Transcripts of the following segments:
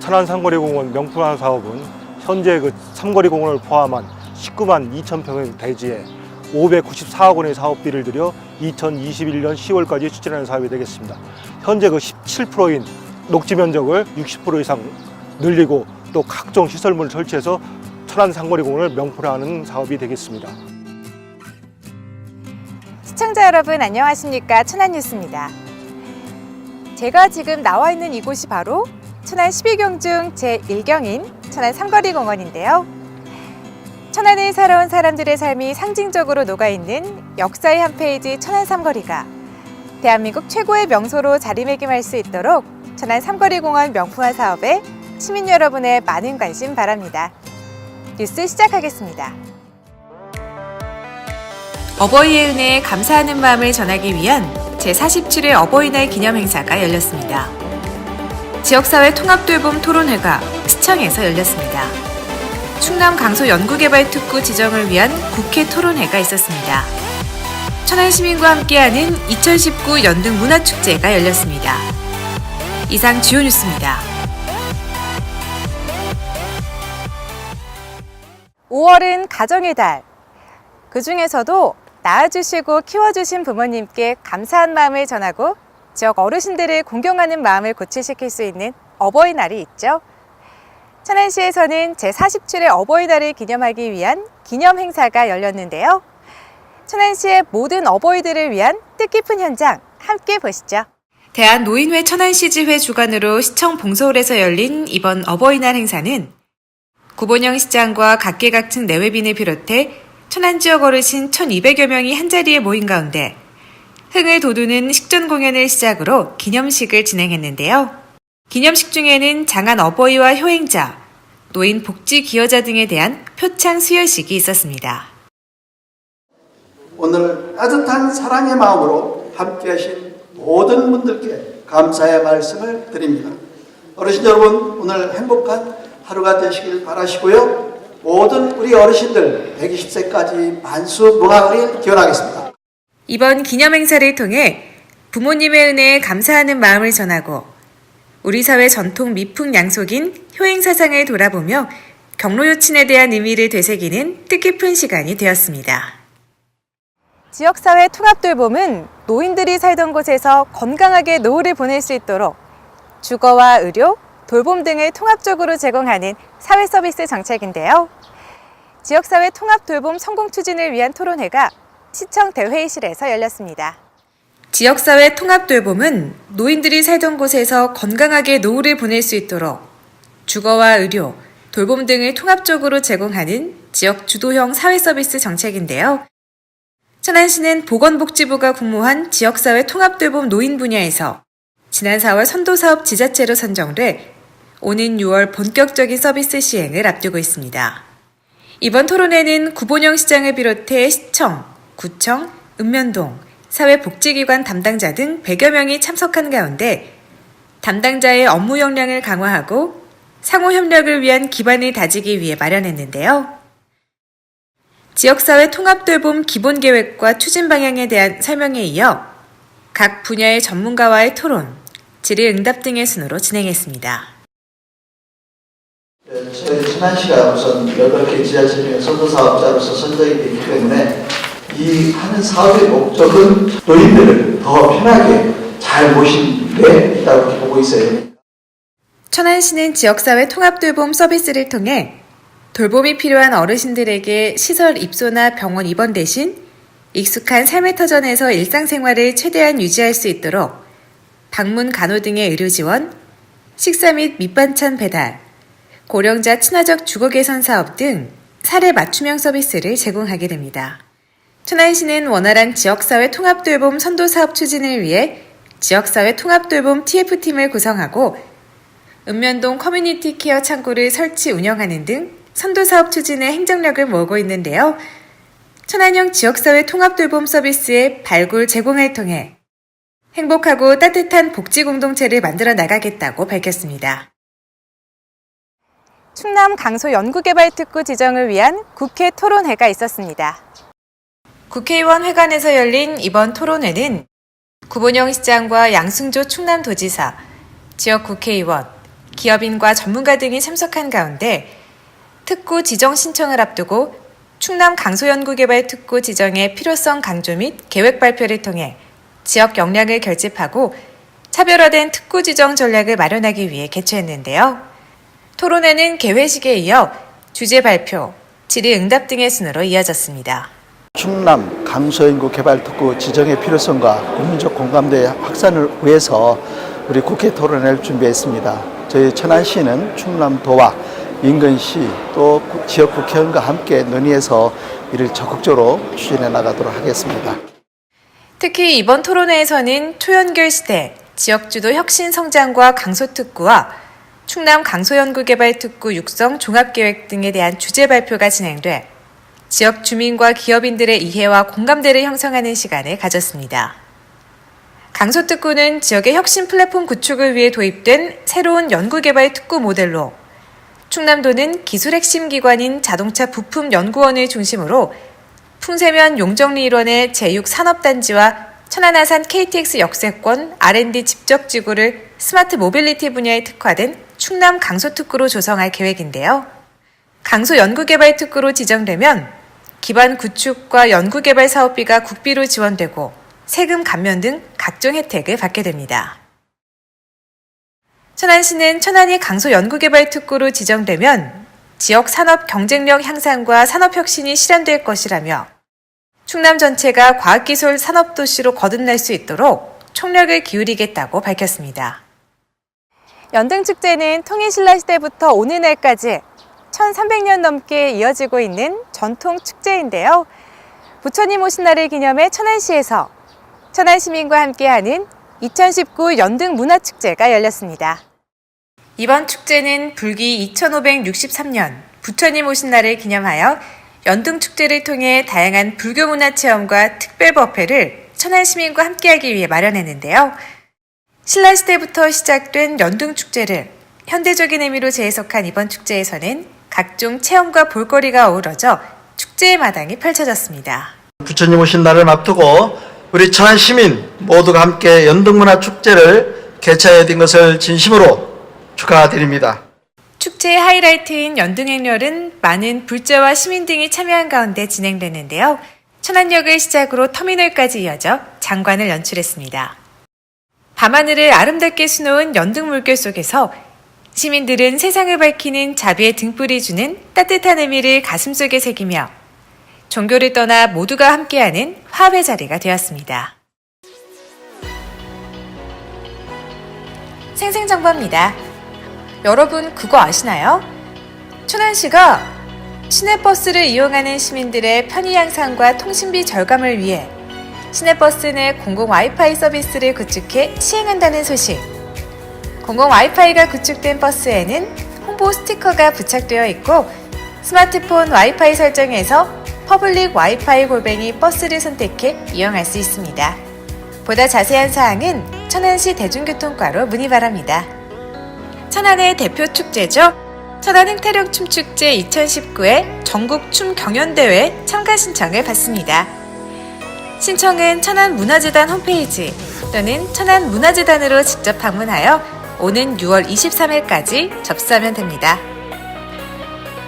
천안 삼거리공원 명품화 사업은 현재 그 삼거리공원을 포함한 19만 2천 평의 대지에 594억 원의 사업비를 들여 2021년 10월까지 추진하는 사업이 되겠습니다. 현재 그 17%인 녹지 면적을 60% 이상 늘리고 또 각종 시설물을 설치해서 천안 삼거리공원을 명품화하는 사업이 되겠습니다. 시청자 여러분 안녕하십니까? 천안뉴스입니다. 제가 지금 나와 있는 이곳이 바로 천안 12경 중 제1경인 천안 삼거리공원인데요. 천안을 살아온 사람들의 삶이 상징적으로 녹아있는 역사의 한 페이지 천안 삼거리가 대한민국 최고의 명소로 자리매김할 수 있도록 천안 삼거리공원 명품화 사업에 시민 여러분의 많은 관심 바랍니다. 뉴스 시작하겠습니다. 어버이의 은혜에 감사하는 마음을 전하기 위한 제47회 어버이날 기념 행사가 열렸습니다. 지역사회 통합돌봄 토론회가 시청에서 열렸습니다. 충남 강서 연구개발특구 지정을 위한 국회 토론회가 있었습니다. 천안 시민과 함께하는 2019 연등 문화축제가 열렸습니다. 이상 주요 뉴스입니다. 5월은 가정의 달. 그 중에서도 낳아주시고 키워주신 부모님께 감사한 마음을 전하고 지역 어르신들을 공경하는 마음을 고취시킬 수 있는 어버이날이 있죠. 천안시에서는 제47회 어버이날을 기념하기 위한 기념 행사가 열렸는데요. 천안시의 모든 어버이들을 위한 뜻깊은 현장 함께 보시죠. 대한노인회 천안시지회 주관으로 시청 봉서홀에서 열린 이번 어버이날 행사는 구본영 시장과 각계각층 내외빈을 비롯해 천안 지역 어르신 1,200여 명이 한자리에 모인 가운데 흥을 돋우는 식전 공연을 시작으로 기념식을 진행했는데요. 기념식 중에는 장안 어버이와 효행자, 노인 복지 기여자 등에 대한 표창 수여식이 있었습니다. 오늘 따뜻한 사랑의 마음으로 함께하신 모든 분들께 감사의 말씀을 드립니다. 어르신 여러분, 오늘 행복한 하루가 되시길 바라시고요. 모든 우리 어르신들 120세까지 만수무강을 기원하겠습니다. 이번 기념 행사를 통해 부모님의 은혜에 감사하는 마음을 전하고 우리 사회 전통 미풍 양속인 효행사상을 돌아보며 경로요친에 대한 의미를 되새기는 뜻깊은 시간이 되었습니다. 지역사회 통합돌봄은 노인들이 살던 곳에서 건강하게 노후를 보낼 수 있도록 주거와 의료, 돌봄 등을 통합적으로 제공하는 사회서비스 정책인데요. 지역사회 통합돌봄 성공 추진을 위한 토론회가 시청 대회의실에서 열렸습니다. 지역사회 통합돌봄은 노인들이 살던 곳에서 건강하게 노후를 보낼 수 있도록 주거와 의료, 돌봄 등을 통합적으로 제공하는 지역 주도형 사회서비스 정책인데요. 천안시는 보건복지부가 공모한 지역사회 통합돌봄 노인 분야에서 지난 4월 선도사업 지자체로 선정돼 오는 6월 본격적인 서비스 시행을 앞두고 있습니다. 이번 토론회는 구본영 시장을 비롯해 시청, 구청, 읍면동, 사회복지기관 담당자 등 100여 명이 참석한 가운데 담당자의 업무 역량을 강화하고 상호 협력을 위한 기반을 다지기 위해 마련했는데요. 지역사회 통합돌봄 기본계획과 추진 방향에 대한 설명에 이어 각 분야의 전문가와의 토론, 질의응답 등의 순으로 진행했습니다. 저희 천안시가 우선 8개 지자체 중에 선도사업자로서 선정이 되기 때문에 이 하는 사업의 목적은 노인들을 더 편하게 잘 모신 데 있다고 보고 있어요. 천안시는 지역사회 통합돌봄 서비스를 통해 돌봄이 필요한 어르신들에게 시설 입소나 병원 입원 대신 익숙한 삶의 터전에서 일상생활을 최대한 유지할 수 있도록 방문 간호 등의 의료 지원, 식사 및 밑반찬 배달, 고령자 친화적 주거 개선 사업 등 사례 맞춤형 서비스를 제공하게 됩니다. 천안시는 원활한 지역사회 통합돌봄 선도사업 추진을 위해 지역사회 통합돌봄 TF팀을 구성하고 읍면동 커뮤니티 케어 창구를 설치 운영하는 등 선도사업 추진에 행정력을 모으고 있는데요. 천안형 지역사회 통합돌봄 서비스의 발굴 제공을 통해 행복하고 따뜻한 복지 공동체를 만들어 나가겠다고 밝혔습니다. 충남 강서 연구개발특구 지정을 위한 국회 토론회가 있었습니다. 국회의원 회관에서 열린 이번 토론회는 구본영 시장과 양승조 충남도지사, 지역 국회의원, 기업인과 전문가 등이 참석한 가운데 특구 지정 신청을 앞두고 충남 강소연구개발 특구 지정의 필요성 강조 및 계획 발표를 통해 지역 역량을 결집하고 차별화된 특구 지정 전략을 마련하기 위해 개최했는데요. 토론회는 개회식에 이어 주제 발표, 질의응답 등의 순으로 이어졌습니다. 충남 강소연구 개발특구 지정의 필요성과 국민적 공감대 확산을 위해서 우리 국회 토론회를 준비했습니다. 저희 천안시는 충남도와 인근시 또 지역 국회의원과 함께 논의해서 이를 적극적으로 추진해 나가도록 하겠습니다. 특히 이번 토론회에서는 초연결 시대 지역주도 혁신 성장과 강소특구와 충남 강소연구개발특구 육성 종합계획 등에 대한 주제 발표가 진행돼 지역 주민과 기업인들의 이해와 공감대를 형성하는 시간을 가졌습니다. 강소특구는 지역의 혁신 플랫폼 구축을 위해 도입된 새로운 연구개발 특구 모델로 충남도는 기술 핵심 기관인 자동차 부품 연구원을 중심으로 풍세면 용정리 일원의 제6산업단지와 천안아산 KTX 역세권 R&D 집적지구를 스마트 모빌리티 분야에 특화된 충남 강소특구로 조성할 계획인데요. 강소연구개발특구로 지정되면 기반 구축과 연구개발 사업비가 국비로 지원되고 세금 감면 등 각종 혜택을 받게 됩니다. 천안시는 천안이 강소연구개발특구로 지정되면 지역 산업 경쟁력 향상과 산업혁신이 실현될 것이라며 충남 전체가 과학기술 산업도시로 거듭날 수 있도록 총력을 기울이겠다고 밝혔습니다. 연등축제는 통일신라시대부터 오늘날까지 1300년 넘게 이어지고 있는 전통 축제인데요. 부처님 오신 날을 기념해 천안시에서 천안시민과 함께하는 2019 연등문화축제가 열렸습니다. 이번 축제는 불기 2563년 부처님 오신 날을 기념하여 연등축제를 통해 다양한 불교 문화체험과 특별법회를 천안시민과 함께하기 위해 마련했는데요. 신라시대부터 시작된 연등축제를 현대적인 의미로 재해석한 이번 축제에서는 각종 체험과 볼거리가 어우러져 축제의 마당이 펼쳐졌습니다. 부처님 오신 날을 앞두고 우리 천안 시민 모두가 함께 연등문화축제를 개최하게 된 것을 진심으로 축하드립니다. 축제의 하이라이트인 연등행렬은 많은 불자와 시민 등이 참여한 가운데 진행됐는데요. 천안역을 시작으로 터미널까지 이어져 장관을 연출했습니다. 밤하늘을 아름답게 수놓은 연등 물결 속에서 시민들은 세상을 밝히는 자비의 등불이 주는 따뜻한 의미를 가슴속에 새기며 종교를 떠나 모두가 함께하는 화합의 자리가 되었습니다. 생생정보입니다. 여러분 그거 아시나요? 천안시가 시내버스를 이용하는 시민들의 편의 향상과 통신비 절감을 위해 시내버스 내 공공 와이파이 서비스를 구축해 시행한다는 소식. 공공 와이파이가 구축된 버스에는 홍보 스티커가 부착되어 있고 스마트폰 와이파이 설정에서 퍼블릭 와이파이 @ 버스를 선택해 이용할 수 있습니다. 보다 자세한 사항은 천안시 대중교통과로 문의 바랍니다. 천안의 대표 축제죠. 천안 흥타령 춤축제 2019의 전국 춤 경연대회 참가 신청을 받습니다. 신청은 천안문화재단 홈페이지 또는 천안문화재단으로 직접 방문하여 오는 6월 23일까지 접수하면 됩니다.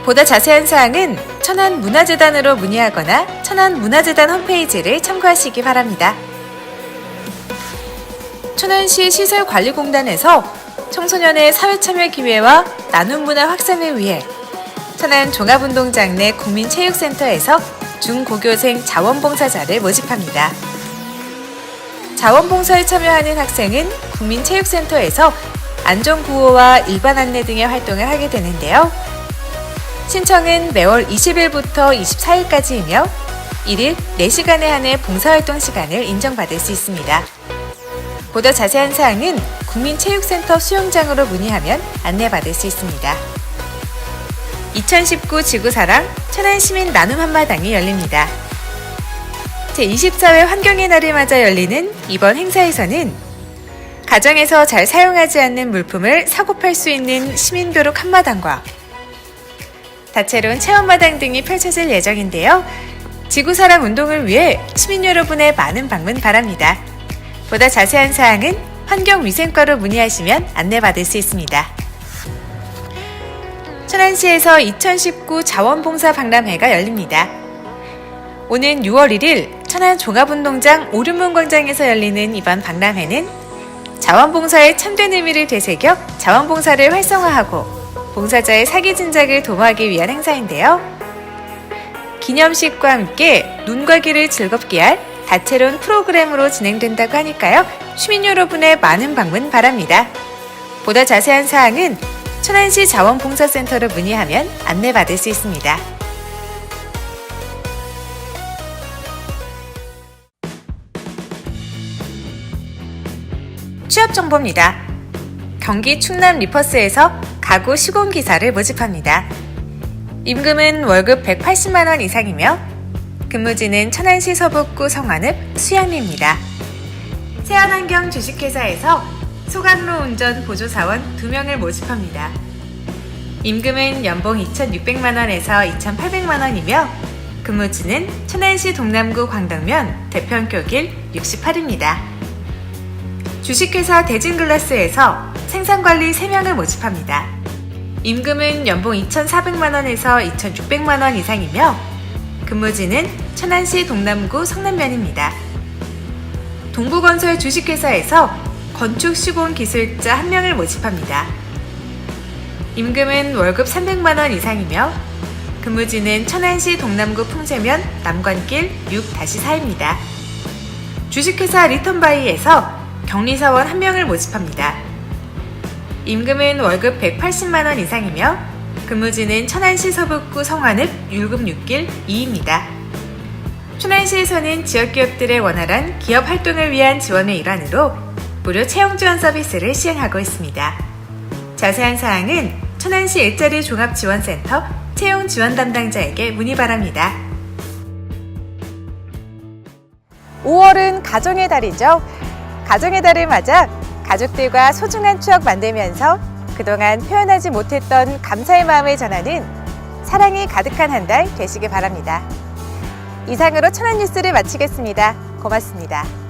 보다 자세한 사항은 천안문화재단으로 문의하거나 천안문화재단 홈페이지를 참고하시기 바랍니다. 천안시 시설관리공단에서 청소년의 사회참여 기회와 나눔 문화 확산을 위해 천안 종합운동장 내 국민체육센터에서 중고교생 자원봉사자를 모집합니다. 자원봉사에 참여하는 학생은 국민체육센터에서 안전구호와 일반 안내 등의 활동을 하게 되는데요. 신청은 매월 20일부터 24일까지이며 1일 4시간에 한해 봉사활동 시간을 인정받을 수 있습니다. 보다 자세한 사항은 국민체육센터 수영장으로 문의하면 안내받을 수 있습니다. 2019 지구사랑 천안시민 나눔 한마당이 열립니다. 제24회 환경의 날을 맞아 열리는 이번 행사에서는 가정에서 잘 사용하지 않는 물품을 사고 팔 수 있는 시민교육 한마당과 다채로운 체험마당 등이 펼쳐질 예정인데요. 지구사랑 운동을 위해 시민 여러분의 많은 방문 바랍니다. 보다 자세한 사항은 환경위생과로 문의하시면 안내받을 수 있습니다. 천안시에서 2019 자원봉사 박람회가 열립니다. 오는 6월 1일 천안 종합운동장 오륜문광장에서 열리는 이번 박람회는 자원봉사의 참된 의미를 되새겨 자원봉사를 활성화하고 봉사자의 사기 진작을 도모하기 위한 행사인데요. 기념식과 함께 눈과 귀를 즐겁게 할 다채로운 프로그램으로 진행된다고 하니까요. 시민 여러분의 많은 방문 바랍니다. 보다 자세한 사항은 천안시 자원봉사센터로 문의하면 안내받을 수 있습니다. 취업 정보입니다. 경기 충남 리퍼스에서 가구 시공기사를 모집합니다. 임금은 월급 180만 원 이상이며 근무지는 천안시 서북구 성안읍 수양리입니다. 세안환경 주식회사에서 소각로 운전 보조사원 2명을 모집합니다. 임금은 연봉 2,600만 원에서 2,800만 원이며 근무지는 천안시 동남구 광덕면 대평교길 68입니다. 주식회사 대진글라스에서 생산관리 3명을 모집합니다. 임금은 연봉 2,400만 원에서 2,600만 원 이상이며 근무지는 천안시 동남구 성남면입니다. 동부건설 주식회사에서 건축시공기술자 1명을 모집합니다. 임금은 월급 300만 원 이상이며 근무지는 천안시 동남구 풍세면 남관길 6-4입니다. 주식회사 리턴바이에서 격리사원 1명을 모집합니다. 임금은 월급 180만 원 이상이며 근무지는 천안시 서북구 성안읍 율금 6길 2입니다. 천안시에서는 지역기업들의 원활한 기업 활동을 위한 지원의 일환으로 무료 채용 지원 서비스를 시행하고 있습니다. 자세한 사항은 천안시 일자리 종합지원센터 채용 지원 담당자에게 문의 바랍니다. 5월은 가정의 달이죠. 가정의 달을 맞아 가족들과 소중한 추억 만들면서 그동안 표현하지 못했던 감사의 마음을 전하는 사랑이 가득한 한 달 되시길 바랍니다. 이상으로 천안 뉴스를 마치겠습니다. 고맙습니다.